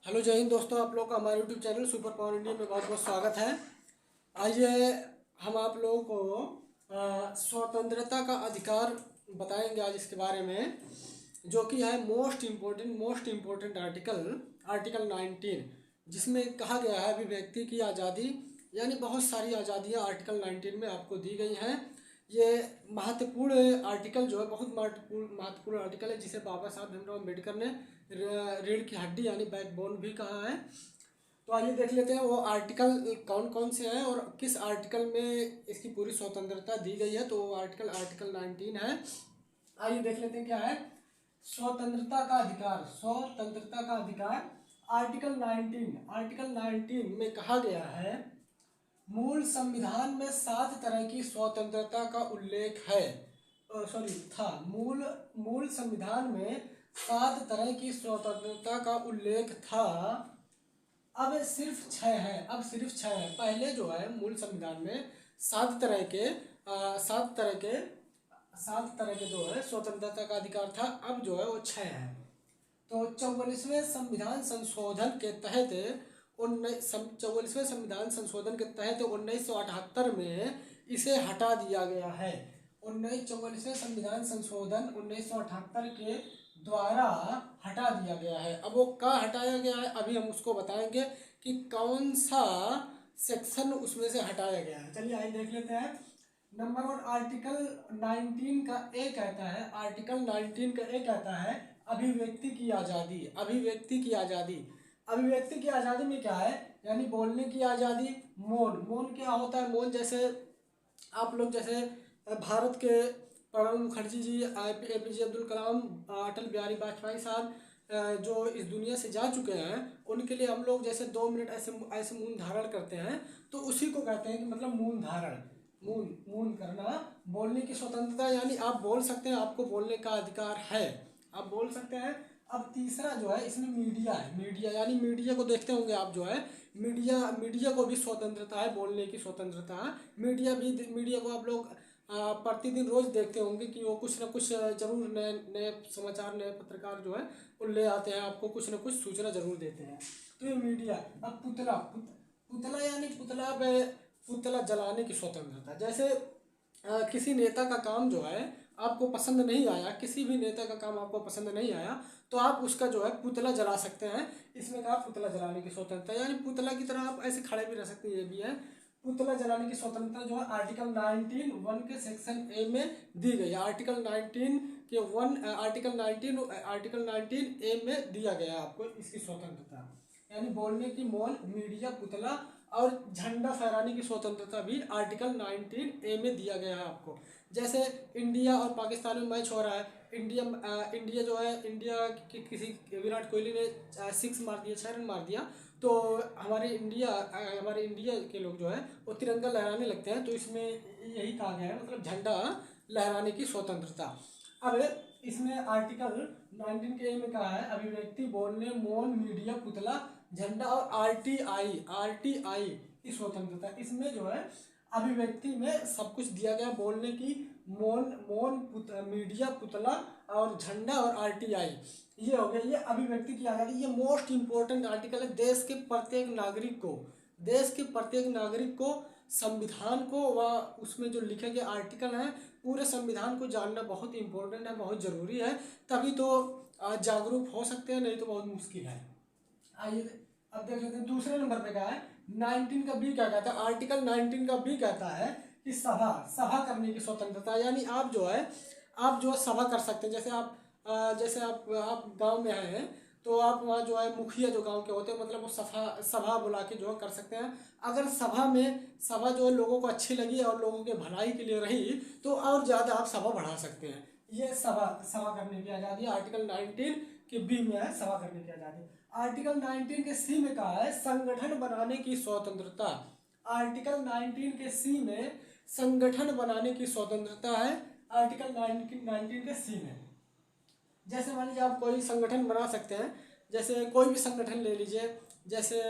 Hello जय हिंद दोस्तों, आप लोग का हमारे YouTube channel super power India में बहुत बहुत स्वागत है। आइए हम आप लोगों को स्वतंत्रता का अधिकार बताएंगे आज इसके बारे में, जो कि है मोस्ट इम्पोर्टेंट आर्टिकल 19, जिसमें कहा गया है अभिव्यक्ति की आज़ादी। यानी बहुत सारी आज़ादियाँ आर्टिकल 19 में आपको दी गई हैं। ये महत्वपूर्ण आर्टिकल जो है, बहुत महत्वपूर्ण आर्टिकल है, जिसे बाबा साहब भीमराव अम्बेडकर ने रीढ़ की हड्डी यानी बैकबोन भी कहा है। तो आइए देख लेते हैं वो आर्टिकल कौन कौन से हैं और किस आर्टिकल में इसकी पूरी स्वतंत्रता दी गई है। तो वो आर्टिकल 19 है। आइए देख लेते हैं क्या है। स्वतंत्रता का अधिकार आर्टिकल 19 में कहा गया है, मूल संविधान में 7 तरह की स्वतंत्रता का उल्लेख है। मूल संविधान में 7 तरह की स्वतंत्रता का उल्लेख था। अब सिर्फ 6 है। पहले जो है मूल संविधान में 7 तरह के जो है स्वतंत्रता का अधिकार था। अब जो है वो 6 है। तो 44वें संविधान संशोधन के तहत 1978 में इसे हटा दिया गया है। 44वें संविधान संशोधन 1978 के द्वारा हटा दिया गया है। अब वो कहाँ हटाया गया है, अभी हम उसको बताएंगे कि कौन सा सेक्शन उसमें से हटाया गया है। चलिए आइए देख लेते हैं। नंबर 1, आर्टिकल 19 का ए कहता है अभिव्यक्ति की आज़ादी। अभिव्यक्ति की आज़ादी में क्या है, यानी बोलने की आज़ादी। मौन क्या होता है। मौन जैसे आप लोग जैसे भारत के प्रणब मुखर्जी जी, APJ अब्दुल कलाम, अटल बिहारी वाजपेयी साहब जो इस दुनिया से जा चुके हैं, उनके लिए हम लोग जैसे 2 मिनट ऐसे मौन धारण करते हैं, तो उसी को कहते हैं कि मतलब मौन धारण, मौन करना, बोलने की स्वतंत्रता। यानी आप बोल सकते हैं, आपको बोलने का अधिकार है, आप बोल सकते हैं। अब तीसरा जो है इसमें मीडिया है। यानी मीडिया को देखते होंगे आप, जो है मीडिया को भी स्वतंत्रता है, बोलने की स्वतंत्रता है। मीडिया को आप लोग प्रतिदिन रोज देखते होंगे कि वो कुछ ना कुछ जरूर नए नए समाचार, नए पत्रकार जो है वो ले आते हैं, आपको कुछ ना कुछ सूचना जरूर देते हैं। तो ये मीडिया। अब पुतला यानी पुतला जलाने की स्वतंत्रता। जैसे किसी नेता का काम जो है आपको पसंद नहीं आया, किसी भी नेता का काम आपको पसंद नहीं आया, तो आप उसका जो है पुतला जला सकते हैं। इसमें कहा पुतला जलाने की स्वतंत्रता, यानी पुतला की तरह आप ऐसे खड़े भी रह सकते हैं, ये भी है। पुतला जलाने की स्वतंत्रता जो है आर्टिकल 19(1) के सेक्शन ए में दी गई है। आर्टिकल 19 ए में दिया गया है आपको इसकी स्वतंत्रता। यानी बोलने की, मौन, मीडिया, पुतला और झंडा फहराने की स्वतंत्रता भी आर्टिकल 19 ए में दिया गया है आपको। जैसे इंडिया और पाकिस्तान में मैच हो रहा है, इंडिया जो है, इंडिया की किसी विराट कोहली ने 6 मार दिया, 6 रन मार दिया, तो हमारे इंडिया के लोग जो है वो तिरंगा लहराने लगते हैं। तो इसमें यही कहा गया है, मतलब झंडा लहराने की स्वतंत्रता। अब इसमें आर्टिकल 19 के में कहा है अभिव्यक्ति, बोलने, मौन, मीडिया, पुतला, झंडा और आरटीआई की स्वतंत्रता। इसमें जो है अभिव्यक्ति में सब कुछ दिया गया, बोलने की, मीडिया, पुतला और झंडा और आरटीआई, ये हो गया। ये अभिव्यक्ति की आज़ादी, ये मोस्ट इम्पोर्टेंट आर्टिकल है। देश के प्रत्येक नागरिक को संविधान को व उसमें जो लिखे गए आर्टिकल हैं, पूरे संविधान को जानना बहुत इम्पोर्टेंट है, बहुत ज़रूरी है। तभी तो जागरूक हो सकते हैं, नहीं तो बहुत मुश्किल है। आइए अब देख लेते हैं दूसरे नंबर पे क्या है। 19 का बी क्या कहता है। आर्टिकल 19 का बी कहता है कि सभा करने की स्वतंत्रता। यानी आप जो है सभा कर सकते हैं। जैसे आप गांव में आए हैं, तो आप वहाँ जो है मुखिया जो गांव के होते हैं, मतलब वो सभा बुला के जो है कर सकते हैं। अगर सभा जो है लोगों को अच्छी लगी और लोगों के भलाई के लिए रही, तो और ज़्यादा आप सभा बढ़ा सकते हैं। ये सभा करने की आज़ादी आर्टिकल 19 के बी में है, सभा करने की आज़ादी। आर्टिकल 19 के सी में कहा है संगठन बनाने की स्वतंत्रता। आर्टिकल 19 के सी में संगठन बनाने की स्वतंत्रता है, आर्टिकल 19 के सी में। जैसे मान लीजिए आप कोई संगठन बना सकते हैं, जैसे कोई भी संगठन ले लीजिए, जैसे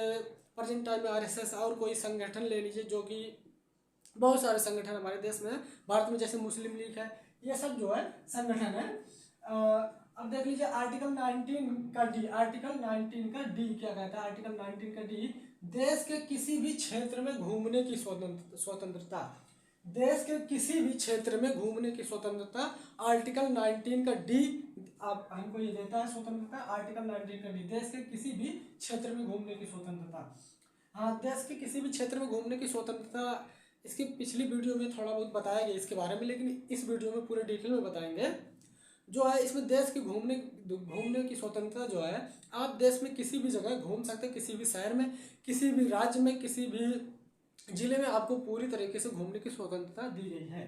प्रेजेंट टाइम में RSS, और कोई संगठन ले लीजिए, जो कि बहुत सारे संगठन हमारे देश में, भारत में, जैसे मुस्लिम लीग है, ये सब जो है संगठन है। अब देख लीजिए आर्टिकल 19 का डी, आर्टिकल 19 का डी क्या कहता है, आर्टिकल 19 का डी, देश के किसी भी क्षेत्र में घूमने की स्वतंत्रता, देश के किसी भी क्षेत्र में घूमने की स्वतंत्रता, आर्टिकल 19 का डी आप हमको ये देता है स्वतंत्रता, आर्टिकल 19 का डी, देश के किसी भी क्षेत्र में घूमने की स्वतंत्रता। हाँ, देश के किसी भी क्षेत्र में घूमने की स्वतंत्रता, इसकी पिछली वीडियो में थोड़ा बहुत बताया गया इसके बारे में, लेकिन इस वीडियो में पूरे डिटेल में बताएंगे। जो है इसमें देश की घूमने की स्वतंत्रता जो है, आप देश में किसी भी जगह घूम सकते हैं, किसी भी शहर में, किसी भी राज्य में, किसी भी जिले में आपको पूरी तरीके से घूमने की स्वतंत्रता दी गई है।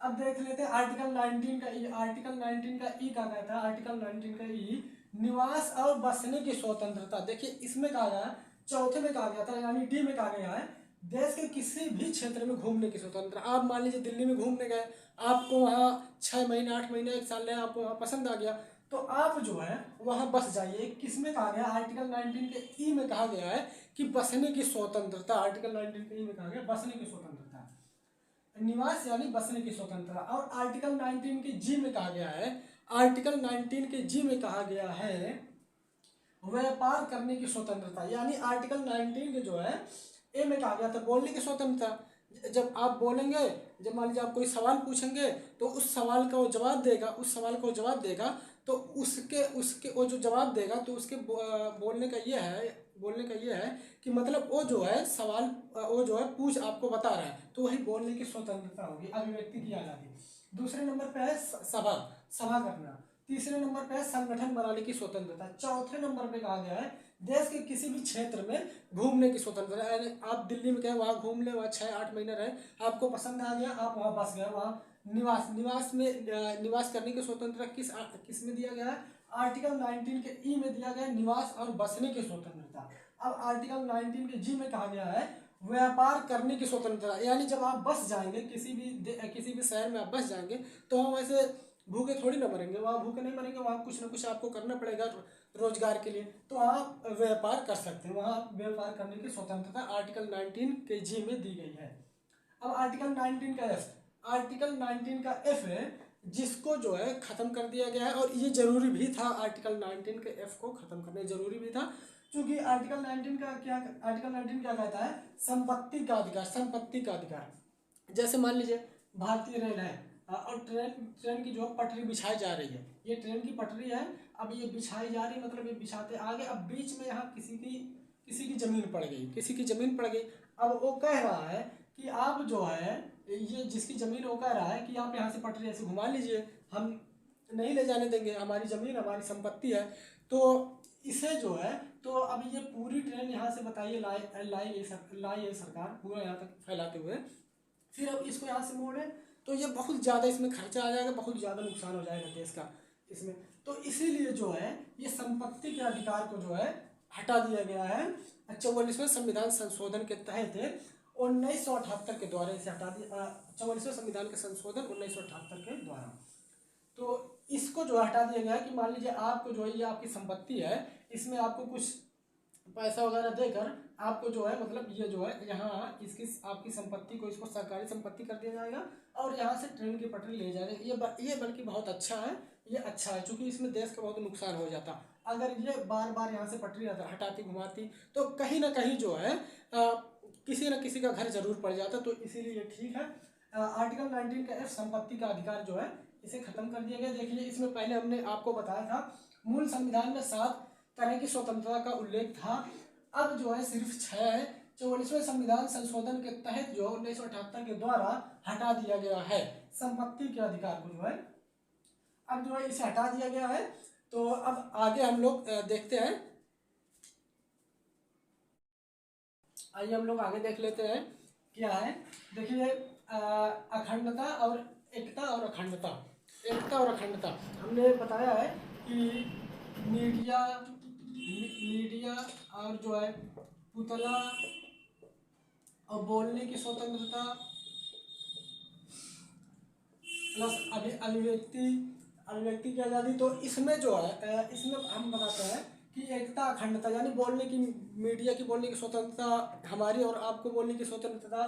अब देख लेते हैं आर्टिकल 19 का ई, आर्टिकल 19 का ई क्या कहता है, आर्टिकल 19 का ई, निवास और बसने की स्वतंत्रता। देखिए इसमें कहा गया, चौथे में कहा गया था यानी डी में कहा गया है, देश के किसी भी क्षेत्र में घूमने की स्वतंत्रता। आप मान लीजिए दिल्ली में घूमने गए, आपको वहाँ 6 महीने 8 महीने 1 साल रहे, आपको वहाँ पसंद आ गया, तो आप जो है वहाँ बस जाइए। किस में कहा गया, आर्टिकल 19 के ई में कहा गया है कि बसने की स्वतंत्रता, आर्टिकल 19 के ई में कहा गया बसने की स्वतंत्रता, निवास यानी बसने की स्वतंत्रता। और आर्टिकल 19 के जी में कहा गया है, आर्टिकल 19 के जी में कहा गया है व्यापार करने की स्वतंत्रता, यानी आर्टिकल 19 के जो है ए में कहा गया था बोलने की स्वतंत्रता। जब आप बोलेंगे, जब मान लीजिए आप कोई सवाल पूछेंगे तो उस सवाल का वो जवाब देगा, उस सवाल को जवाब देगा, तो उसके उसके वो जो जवाब देगा तो उसके बोलने का ये है कि मतलब वो जो है सवाल वो जो है पूछ आपको बता रहा है, तो वही बोलने की स्वतंत्रता होगी, अभिव्यक्ति की आज़ादी। दूसरे नंबर पे है सभा सभा करना। तीसरे नंबर पे है संगठन बनाने की स्वतंत्रता। चौथे नंबर पे कहा गया है देश के किसी भी क्षेत्र में घूमने की स्वतंत्रता, यानी आप दिल्ली में गए, वहाँ घूम ले, वहाँ 6-8 महीने रहे, आपको पसंद आ गया, आप वहाँ बस गए, वहाँ निवास करने की स्वतंत्रता किस में दिया गया है, आर्टिकल 19 के ई में दिया गया है, निवास और बसने की स्वतंत्रता। अब आर्टिकल 19 के जी में कहा गया है व्यापार करने की स्वतंत्रता, यानी जब आप बस जाएंगे किसी भी शहर में आप बस जाएंगे तो वहाँ वैसे भूखे थोड़ी ना मरेंगे, वहाँ भूखे नहीं मरेंगे, वहाँ कुछ ना कुछ आपको करना पड़ेगा रोजगार के लिए, तो आप व्यापार कर सकते हैं, वहाँ आप व्यापार करने की स्वतंत्रता आर्टिकल 19 के जी में दी गई है। अब आर्टिकल 19 का एफ, आर्टिकल 19 का एफ है जिसको जो है खत्म कर दिया गया है, और ये जरूरी भी था, आर्टिकल 19 के एफ को खत्म करना जरूरी भी था, क्योंकि आर्टिकल 19 का क्या, आर्टिकल 19 क्या कहता है, संपत्ति का अधिकार, संपत्ति का अधिकार। जैसे मान लीजिए भारतीय रेल है और ट्रेन की जो पटरी बिछाई जा रही है, ये ट्रेन की पटरी है, अब ये बिछाई जा रही है, मतलब ये बिछाते आगे, अब बीच में यहाँ किसी की जमीन पड़ गई, किसी की जमीन पड़ गई, अब वो कह रहा है कि आप जो है ये जिसकी जमीन, वो कह रहा है कि आप यहाँ से पटरी ऐसे घुमा लीजिए, हम नहीं ले जाने देंगे, हमारी जमीन हमारी संपत्ति है। तो इसे जो है, तो अब ये पूरी ट्रेन यहाँ से बताइए लाई है सरकार पूरा यहाँ तक फैलाते हुए, फिर अब इसको यहाँ से मोड़े तो ये बहुत ज़्यादा इसमें खर्चा आ जाएगा, बहुत ज़्यादा नुकसान हो जाएगा देश का इसमें। तो इसीलिए जो है ये संपत्ति के अधिकार को जो है हटा दिया गया है 44वें संविधान संशोधन के तहत 1978 के द्वारा, इसे हटा दिया 44वें संविधान के संशोधन 1978 के द्वारा। तो इसको जो हटा दिया गया कि मान लीजिए आपको जो है ये आपकी संपत्ति है, इसमें आपको कुछ पैसा वगैरह देकर आपको जो है मतलब ये जो है यहाँ इसकी आपकी संपत्ति को, इसको सरकारी संपत्ति कर दिया जाएगा और यहाँ से ट्रेन की पटरी ले जाएगा। ये बल्कि बहुत अच्छा है, ये अच्छा है, क्योंकि इसमें देश का बहुत नुकसान हो जाता अगर ये बार बार यहाँ से पटरी हटाती घुमाती, तो कहीं ना कहीं जो है किसी न किसी का घर जरूर पड़ जाता, तो इसीलिए ये ठीक है। आर्टिकल 19 का एफ, संपत्ति का अधिकार जो है इसे खत्म कर दिया गया। देखिए इसमें पहले हमने आपको बताया था मूल संविधान में 7 तरह की स्वतंत्रता का उल्लेख था, अब जो है सिर्फ 6 है। 44वें संविधान संशोधन के तहत जो 1978 के द्वारा हटा दिया गया है संपत्ति के अधिकार को, जो है अब जो है इसे हटा दिया गया है। तो अब आगे हम लोग देखते हैं, आइए हम लोग आगे देख लेते हैं क्या है। देखिए अखंडता और एकता और अखंडता, एकता और अखंडता हमने बताया है कि मीडिया और जो है पुतला और बोलने की स्वतंत्रता प्लस अभिव्यक्ति की आज़ादी। तो इसमें जो है इसमें हम बताते हैं कि एकता अखंडता यानी बोलने की, मीडिया की बोलने की स्वतंत्रता, हमारी और आपको बोलने की स्वतंत्रता।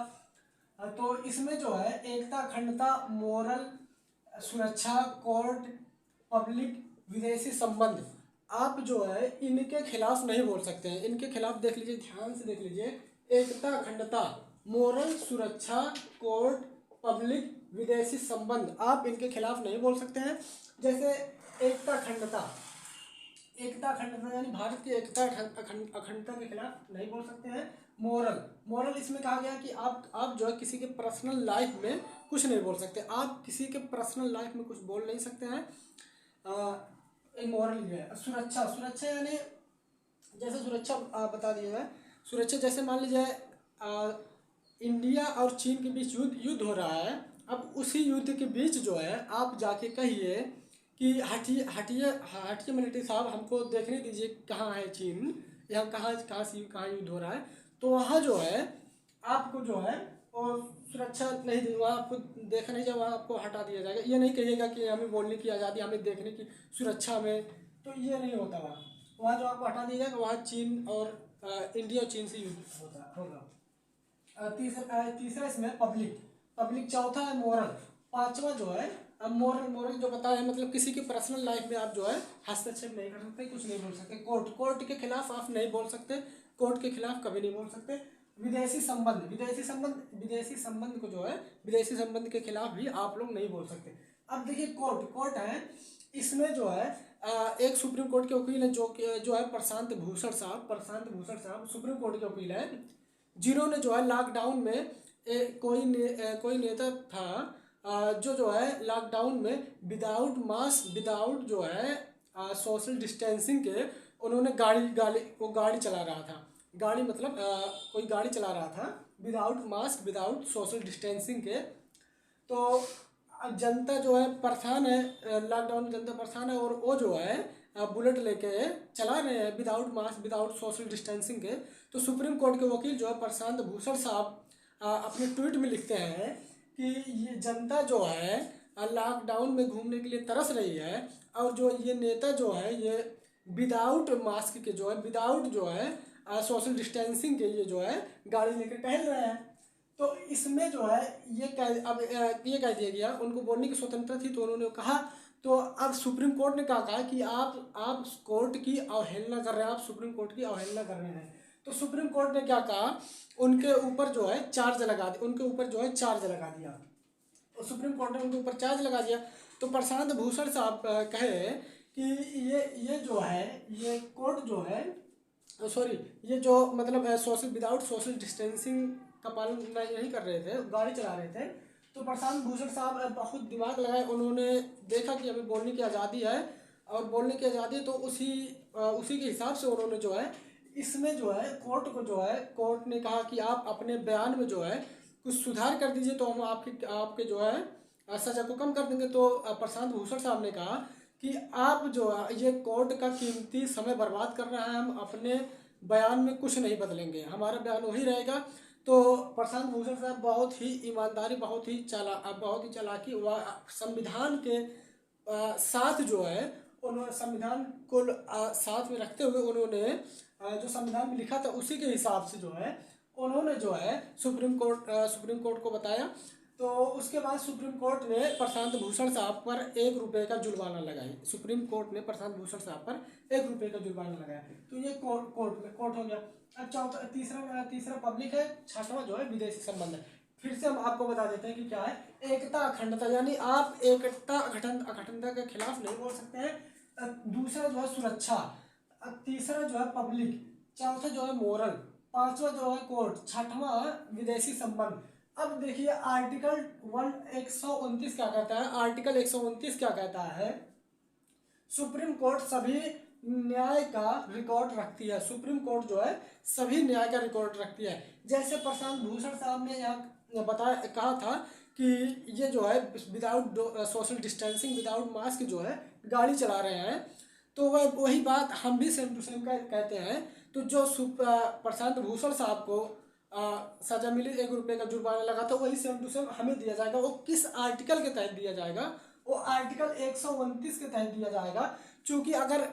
तो इसमें जो है एकता अखंडता, मोरल सुरक्षा, कोर्ट, पब्लिक विदेशी संबंध, आप जो है इनके खिलाफ नहीं बोल सकते हैं। इनके खिलाफ देख लीजिए, ध्यान से देख लीजिए, एकता, अखंडता, मोरल, सुरक्षा, कोर्ट, पब्लिक, विदेशी संबंध, आप इनके खिलाफ नहीं बोल सकते हैं। जैसे एकता, अखंडता, एकता, अखंडता यानी भारत की एकता, अखंडता के खिलाफ नहीं बोल सकते हैं। मोरल, मोरल इसमें कहा गया कि आप जो है किसी के पर्सनल लाइफ में कुछ नहीं बोल सकते, आप किसी के पर्सनल लाइफ में कुछ बोल नहीं सकते हैं। इमोरल है। सुरक्षा, सुरक्षा यानी जैसे सुरक्षा बता दिया जाए, सुरक्षा जैसे मान लीजिए इंडिया और चीन के बीच युद्ध हो रहा है। अब उसी युद्ध के बीच जो है आप जाके कहिए कि हटिए हटिए हटिए मिलिट्री साहब, हमको देखने दीजिए कहाँ है चीन, या कहाँ युद्ध हो रहा है, तो वहाँ जो है आपको जो है और सुरक्षा नहीं दी, वहाँ आपको देखा नहीं जाए, वहाँ आपको हटा दिया जाएगा। ये नहीं कहिएगा कि हमें बोलने की आज़ादी, हमें देखने की सुरक्षा में, तो ये नहीं होता। वहाँ जो आपको हटा दिया जाएगा, वहाँ चीन और इंडिया और चीन से युद्ध होगा। तीसरा इसमें पब्लिक, पब्लिक। चौथा है मोरल। पांचवा जो है मोरल, मोरल जो बताया है मतलब किसी की पर्सनल लाइफ में आप जो है हस्तक्षेप नहीं कर सकते, कुछ नहीं बोल सकते। कोर्ट, कोर्ट के खिलाफ आप नहीं बोल सकते, कोर्ट के खिलाफ कभी नहीं बोल सकते। विदेशी संबंध, विदेशी संबंध, विदेशी संबंध को जो है विदेशी संबंध के खिलाफ भी आप लोग नहीं बोल सकते। अब देखिए कोर्ट, कोर्ट है, इसमें जो है एक सुप्रीम कोर्ट के वकील है जो है प्रशांत भूषण साहब, प्रशांत भूषण साहब सुप्रीम कोर्ट के वकील है, जिन्होंने जो है लॉकडाउन में कोई नेता था जो है लॉकडाउन में विदाउट मास्क, विदाउट जो है सोशल डिस्टेंसिंग के, उन्होंने गाड़ी चला रहा था, गाड़ी मतलब कोई गाड़ी चला रहा था without mask, without social distancing के। तो जनता जो है परेशान है, लॉकडाउन में जनता परेशान है, और वो जो है बुलेट लेके चला रहे हैं without mask, without social distancing के। तो सुप्रीम कोर्ट के वकील जो है प्रशांत भूषण साहब अपने ट्वीट में लिखते हैं कि ये जनता जो है लॉकडाउन में घूमने के लिए तरस रही है, और जो ये नेता जो है ये विदाउट मास्क के जो है, विदाउट जो है सोशल डिस्टेंसिंग के ये जो है गाड़ी लेकर टहल रहे हैं। तो इसमें जो है ये कह दिया गया, उनको बोलने की स्वतंत्रता थी तो उन्होंने कहा। तो अब सुप्रीम कोर्ट ने कहा कि आप कोर्ट की अवहेलना कर रहे हैं, आप सुप्रीम कोर्ट की अवहेलना कर रहे हैं। तो सुप्रीम कोर्ट ने क्या कहा, उनके ऊपर जो है चार्ज लगा दिया, उनके ऊपर जो है चार्ज लगा दिया। तो सुप्रीम कोर्ट ने उनके ऊपर चार्ज लगा दिया। तो प्रशांत भूषण साहब कहे कि ये जो है ये कोर्ट जो है सॉरी, ये जो मतलब सोशल विदाउट सोशल डिस्टेंसिंग का पालन नहीं कर रहे थे, गाड़ी चला रहे थे। तो प्रशांत भूषण साहब बहुत दिमाग लगाए, उन्होंने देखा कि हमें बोलने की आज़ादी है, और बोलने की आज़ादी तो उसी के हिसाब से उन्होंने जो है इसमें जो है कोर्ट को जो है, कोर्ट ने कहा कि आप अपने बयान में जो है कुछ सुधार कर दीजिए, तो हम आपके जो है सज़ा को कम कर देंगे। तो प्रशांत भूषण साहब ने कहा कि आप जो ये कोर्ट का कीमती समय बर्बाद कर रहे हैं, हम अपने बयान में कुछ नहीं बदलेंगे, हमारा बयान वही रहेगा। तो प्रशांत भूषण साहब बहुत ही ईमानदारी, बहुत ही चालाकी व संविधान के साथ जो है उन्होंने संविधान को साथ में रखते हुए उन्होंने जो संविधान में लिखा था उसी के हिसाब से जो है उन्होंने जो है सुप्रीम कोर्ट को बताया। तो उसके बाद सुप्रीम कोर्ट ने प्रशांत भूषण साहब पर ₹1 का जुर्माना लगाई। सुप्रीम कोर्ट ने प्रशांत भूषण साहब पर ₹1 का जुर्माना लगाया। तो ये कोर्ट हो गया। अब तीसरा पब्लिक है, छठवां जो है विदेशी संबंध है। फिर से हम आपको बता देते हैं कि क्या है एकता, अखंडता, यानी आप एकता अखंडता के खिलाफ नहीं बोल सकते हैं। दूसरा जो है सुरक्षा, तीसरा जो है पब्लिक, चौथा जो है मोरल, पांचवा जो है कोर्ट, छठवां विदेशी संबंध। अब देखिए आर्टिकल 129 क्या कहता है, आर्टिकल 129 क्या कहता है, सुप्रीम कोर्ट सभी न्याय का रिकॉर्ड रखती है। सुप्रीम कोर्ट जो है सभी न्याय का रिकॉर्ड रखती है। जैसे प्रशांत भूषण साहब ने यहाँ कहा था कि ये जो है without social distancing, without mask जो है गाड़ी चला रहे हैं, तो वही बात हम भी सेम टू सेम कहते हैं। तो जो प्रशांत भूषण साहब को सजा मिली, ₹1 का जुर्माना लगा, तो वही सेम टू सेम हमें दिया जाएगा। वो किस आर्टिकल के तहत दिया जाएगा, वो आर्टिकल 129 के तहत दिया जाएगा। क्योंकि अगर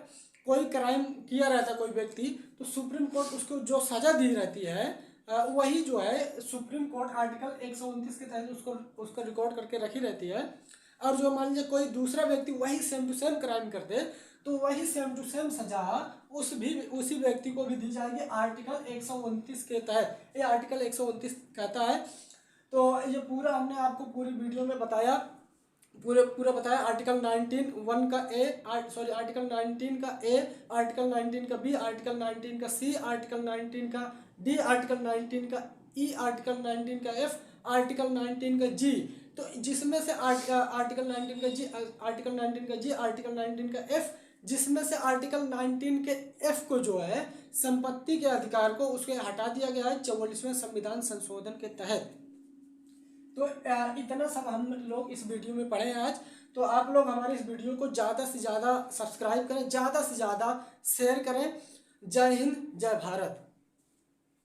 कोई क्राइम किया रहता है कोई व्यक्ति, तो सुप्रीम कोर्ट उसको जो सजा दी रहती है वही जो है सुप्रीम कोर्ट आर्टिकल 129 के तहत उसको रिकॉर्ड करके रखी रहती है। और जो मान लीजिए कोई दूसरा व्यक्ति वही सेम टू सेम क्राइम कर दे तो वही सेम टू सेम सजा उसी व्यक्ति को भी दी जाएगी आर्टिकल 129 के तहत। ये आर्टिकल 129 कहता है। तो ये पूरा हमने आपको पूरी वीडियो में बताया, पूरा बताया। आर्टिकल 19(1) का ए, आर्टिकल 19 का ए, आर्टिकल 19 का बी, आर्टिकल 19 का सी, आर्टिकल 19 का डी, आर्टिकल 19 का ई, आर्टिकल 19 का एफ, आर्टिकल 19 का जी। तो जिसमें से आर्टिकल 19 का जी, आर्टिकल 19 का जी, आर्टिकल 19 का एफ, जिसमें से आर्टिकल 19 के एफ को जो है संपत्ति के अधिकार को उसके हटा दिया गया है 44वें संविधान संशोधन के तहत। तो इतना सब हम लोग इस वीडियो में पढ़े हैं आज। तो आप लोग हमारे इस वीडियो को ज़्यादा से ज़्यादा सब्सक्राइब करें, ज़्यादा से ज़्यादा शेयर करें। जय हिंद, जय भारत।